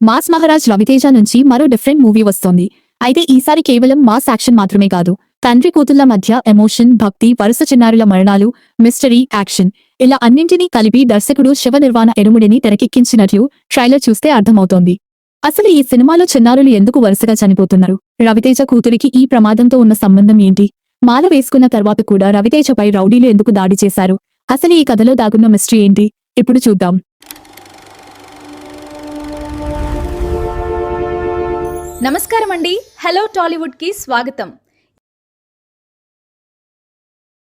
Mass Maharaj Raviteja నుంచి మరో different movie వస్తోంది. అయితే ఈసారి కేవలం మాస్ యాక్షన్ మాత్రమే కాదు, తండ్రి కూతుళ్ల మధ్య ఎమోషన్, భక్తి, వరుస చిన్నారుల మరణాలు, మిస్టరీ, యాక్షన్ ఇలా అన్నింటినీ కలిపి దర్శకుడు శివ నిర్వాణ ఎరుముడిని తెరకెక్కించినట్లు ట్రైలర్ చూస్తే అర్థమవుతోంది. అసలు ఈ సినిమాలో చిన్నారులు ఎందుకు వరుసగా చనిపోతున్నారు? రవితేజ కూతురికి ఈ ప్రమాదంతో ఉన్న సంబంధం ఏంటి? మాల వేసుకున్న తర్వాత కూడా రవితేజపై రౌడీలు ఎందుకు దాడి చేశారు? అసలు ఈ కథలో దాగున్న మిస్టరీ ఏంటి? ఇప్పుడు చూద్దాం. నమస్కారం అండి. హలో టాలీవుడ్ కి స్వాగతం.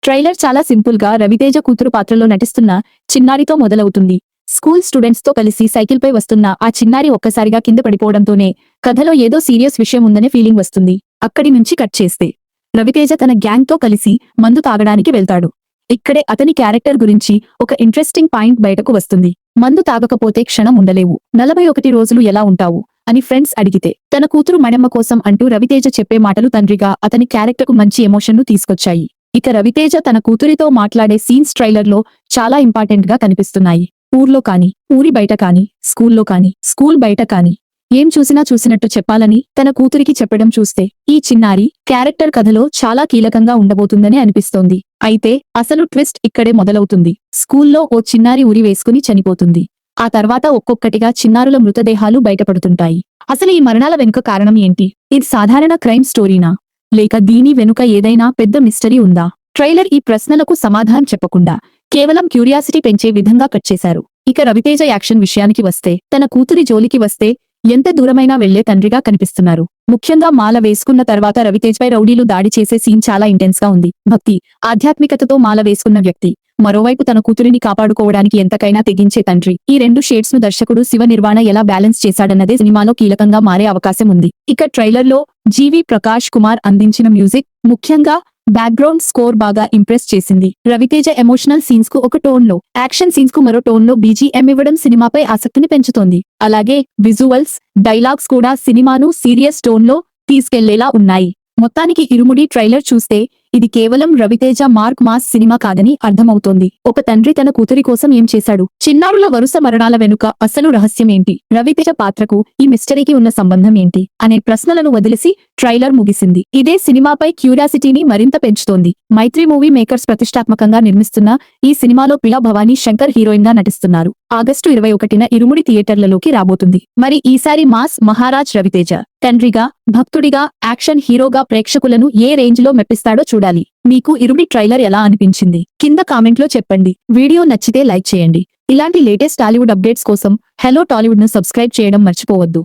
ట్రైలర్ చాలా సింపుల్ గా రవితేజ కూతురు పాత్రలో నటిస్తున్న చిన్నారితో మొదలవుతుంది. స్కూల్ స్టూడెంట్స్ తో కలిసి సైకిల్ పై వస్తున్న ఆ చిన్నారి ఒక్కసారిగా కింద పడిపోవడంతోనే కథలో ఏదో సీరియస్ విషయం ఉందనే ఫీలింగ్ వస్తుంది. అక్కడి నుంచి కట్ చేస్తే రవితేజ తన గ్యాంగ్ తో కలిసి మందు తాగడానికి వెళ్తాడు. ఇక్కడే అతని క్యారెక్టర్ గురించి ఒక ఇంట్రెస్టింగ్ పాయింట్ బయటకు వస్తుంది. మందు తాగకపోతే క్షణం ఉండలేవు, 41 రోజులు ఎలా ఉంటావు అని ఫ్రెండ్స్ అడిగితే తన కూతురు మణమ్మ కోసం అంటూ రవితేజ చెప్పే మాటలు తండ్రిగా అతని క్యారెక్టర్కు మంచి ఎమోషన్ను తీసుకొచ్చాయి. ఇక రవితేజ తన కూతురితో మాట్లాడే సీన్స్ ట్రైలర్లో చాలా ఇంపార్టెంట్ గా కనిపిస్తున్నాయి. ఊర్లో కాని, ఊరి బయట కాని, స్కూల్లో కాని, స్కూల్ బయట కాని ఏం చూసినా చూసినట్టు చెప్పాలని తన కూతురికి చెప్పడం చూస్తే ఈ చిన్నారి క్యారెక్టర్ కథలో చాలా కీలకంగా ఉండబోతుందని అనిపిస్తోంది. అయితే అసలు ట్విస్ట్ ఇక్కడే మొదలవుతుంది. స్కూల్లో ఓ చిన్నారి ఉరి వేసుకుని చనిపోతుంది. ఆ తర్వాత ఒక్కొక్కటిగా చిన్నారుల మృతదేహాలు బయటపడుతుంటాయి. అసలు ఈ మరణాల వెనుక కారణం ఏంటి? ఇది సాధారణ క్రైమ్ స్టోరీనా, లేక దీని వెనుక ఏదైనా పెద్ద మిస్టరీ ఉందా? ట్రైలర్ ఈ ప్రశ్నలకు సమాధానం చెప్పకుండా కేవలం క్యూరియాసిటీ పెంచే విధంగా కట్ చేశారు. ఇక రవితేజ యాక్షన్ విషయానికి వస్తే తన కూతురి జోలికి వస్తే ఎంత దూరమైనా వెళ్లే తండ్రిగా కనిపిస్తున్నారు. ముఖ్యంగా మాల వేసుకున్న తర్వాత రవితేజ్పై రౌడీలు దాడి చేసే సీన్ చాలా ఇంటెన్స్ గా ఉంది. భక్తి, ఆధ్యాత్మికతతో మాల వేసుకున్న వ్యక్తి, మరోవైపు తన కూతురిని కాపాడుకోవడానికి ఎంతకైనా తెగించే తండ్రి. ఈ రెండు షేడ్స్ ను దర్శకుడు శివ నిర్వాణ ఎలా బ్యాలెన్స్ చేశాడన్నదే సినిమాలో కీలకంగా మారే అవకాశం ఉంది. ఇక ట్రైలర్ లో జీవి ప్రకాష్ కుమార్ అందించిన మ్యూజిక్, ముఖ్యంగా బ్యాక్గ్రౌండ్ స్కోర్ బాగా ఇంప్రెస్ చేసింది. రవితేజ ఎమోషనల్ సీన్స్ కు ఒక టోన్ లో, యాక్షన్ సీన్స్ కు మరో టోన్ లో బీజీఎం ఇవ్వడం సినిమాపై ఆసక్తిని పెంచుతోంది. అలాగే విజువల్స్, డైలాగ్స్ కూడా సినిమాను సీరియస్ టోన్ లో తీసుకెళ్లేలా ఉన్నాయి. మొత్తానికి ఇరుముడి ట్రైలర్ చూస్తే ఇది కేవలం రవితేజ మార్క్ మాస్ సినిమా కాదని అర్థమవుతోంది. ఒక తండ్రి తన కూతురి కోసం ఏం చేశాడు? చిన్నారుల వరుస మరణాల వెనుక అసలు రహస్యం ఏంటి? రవితేజ పాత్రకు ఈ మిస్టరీకి ఉన్న సంబంధం ఏంటి అనే ప్రశ్నలను వదిలేసి ట్రైలర్ ముగిసింది. ఇదే సినిమాపై క్యూరియాసిటీని మరింత పెంచుతోంది. మైత్రి మూవీ మేకర్స్ ప్రతిష్టాత్మకంగా నిర్మిస్తున్న ఈ సినిమాలో ప్రియా భవానీ శంకర్ హీరోయిన్ గా నటిస్తున్నారు. ఆగస్టు 21న ఇరుముడి థియేటర్లలోకి రాబోతుంది. మరి ఈసారి మాస్ మహారాజ్ రవితేజ తండ్రిగా, భక్తుడిగా, యాక్షన్ హీరోగా ప్రేక్షకులను ఏ రేంజ్ లో మెప్పిస్తాడో చూడాలి. మీకు ఇరుముడి ట్రైలర్ ఎలా అనిపించింది? కింద కామెంట్ లో చెప్పండి. వీడియో నచ్చితే లైక్ చేయండి. ఇలాంటి లేటెస్ట్ టాలీవుడ్ అప్డేట్స్ కోసం హలో టాలీవుడ్ ను సబ్స్క్రైబ్ చేయడం మర్చిపోవద్దు.